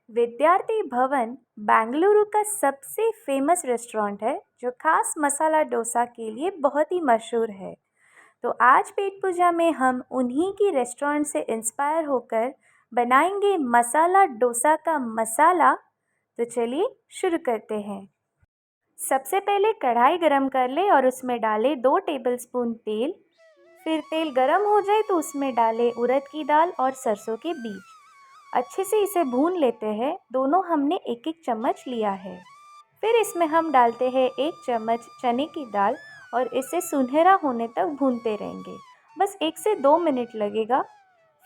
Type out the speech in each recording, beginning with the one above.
विद्यार्थी भवन बेंगलुरु का सबसे फेमस रेस्टोरेंट है जो खास मसाला डोसा के लिए बहुत ही मशहूर है। तो आज पेट पूजा में हम उन्हीं की रेस्टोरेंट से इंस्पायर होकर बनाएंगे मसाला डोसा का मसाला। तो चलिए शुरू करते हैं। सबसे पहले कढ़ाई गरम कर ले और उसमें डालें 2 टेबलस्पून तेल। फिर तेल गरम हो जाए तो उसमें डालें उड़द की दाल और सरसों के बीज। अच्छे से इसे भून लेते हैं। दोनों हमने एक एक चम्मच लिया है। फिर इसमें हम डालते हैं 1 चम्मच चने की दाल और इसे सुनहरा होने तक भूनते रहेंगे। बस 1 से 2 मिनट लगेगा।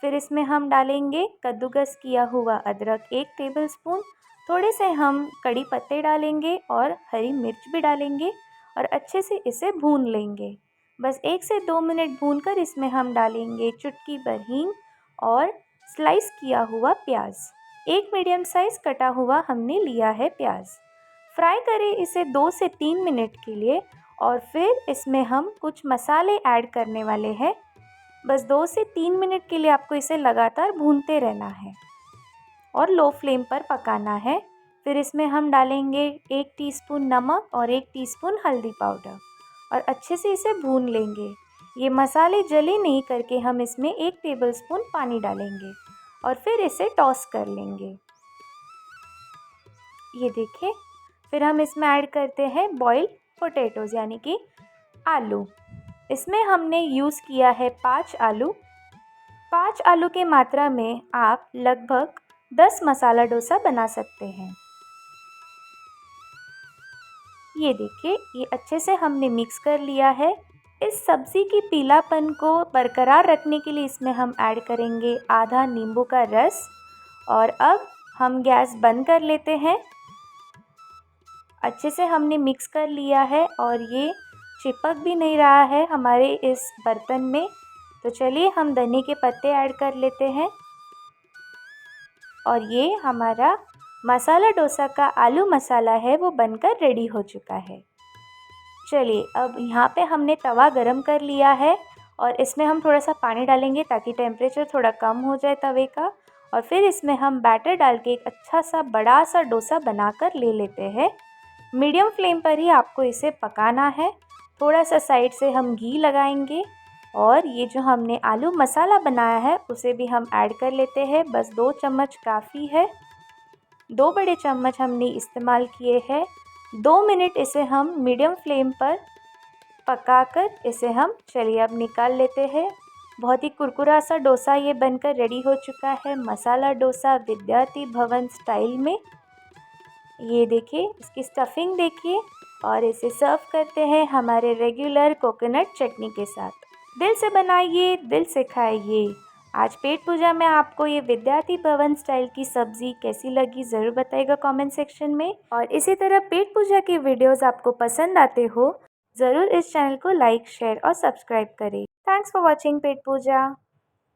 फिर इसमें हम डालेंगे कद्दूकस किया हुआ अदरक 1 टेबलस्पून। थोड़े से हम कड़ी पत्ते डालेंगे और हरी मिर्च भी डालेंगे और अच्छे से इसे भून लेंगे। बस 1 से 2 मिनट भूनकर इसमें हम डालेंगे चुटकी भर हींग और स्लाइस किया हुआ प्याज। 1 मीडियम साइज़ कटा हुआ हमने लिया है प्याज। फ्राई करें इसे 2 से 3 मिनट के लिए और फिर इसमें हम कुछ मसाले ऐड करने वाले हैं। बस 2 से 3 मिनट के लिए आपको इसे लगातार भूनते रहना है और लो फ्लेम पर पकाना है। फिर इसमें हम डालेंगे 1 टीस्पून नमक और 1 टीस्पून हल्दी पाउडर और अच्छे से इसे भून लेंगे। ये मसाले जले नहीं करके हम इसमें 1 टेबलस्पून पानी डालेंगे और फिर इसे टॉस कर लेंगे। ये देखिए, फिर हम इसमें ऐड करते हैं बॉइल्ड पोटैटोज़ यानी कि आलू। इसमें हमने यूज़ किया है 5 आलू। 5 आलू के मात्रा में आप लगभग 10 मसाला डोसा बना सकते हैं। ये देखिए, ये अच्छे से हमने मिक्स कर लिया है। इस सब्ज़ी की पीलापन को बरकरार रखने के लिए इसमें हम ऐड करेंगे आधा नींबू का रस। और अब हम गैस बंद कर लेते हैं। अच्छे से हमने मिक्स कर लिया है और ये चिपक भी नहीं रहा है हमारे इस बर्तन में। तो चलिए हम धनिया के पत्ते ऐड कर लेते हैं और ये हमारा मसाला डोसा का आलू मसाला है वो बनकर रेडी हो चुका है। चलिए अब यहाँ पे हमने तवा गरम कर लिया है और इसमें हम थोड़ा सा पानी डालेंगे ताकि टेम्परेचर थोड़ा कम हो जाए तवे का। और फिर इसमें हम बैटर डाल के एक अच्छा सा बड़ा सा डोसा बनाकर ले लेते हैं। मीडियम फ्लेम पर ही आपको इसे पकाना है। थोड़ा सा साइड से हम घी लगाएंगे और ये जो हमने आलू मसाला बनाया है उसे भी हम ऐड कर लेते हैं। बस 2 चम्मच काफ़ी है। 2 बड़े चम्मच हमने इस्तेमाल किए हैं। 2 मिनट इसे हम मीडियम फ्लेम पर पकाकर इसे हम चलिए अब निकाल लेते हैं। बहुत ही कुरकुरा सा डोसा ये बनकर रेडी हो चुका है। मसाला डोसा विद्यार्थी भवन स्टाइल में। ये देखिए, इसकी स्टफिंग देखिए और इसे सर्व करते हैं हमारे रेगुलर कोकोनट चटनी के साथ। दिल से बनाइए, दिल से खाइए। आज पेट पूजा में आपको ये विद्यार्थी भवन स्टाइल की सब्ज़ी कैसी लगी ज़रूर बताइएगा कमेंट सेक्शन में। और इसी तरह पेट पूजा के वीडियोस आपको पसंद आते हो ज़रूर इस चैनल को लाइक, शेयर और सब्सक्राइब करें। Thanks for watching pet Puja.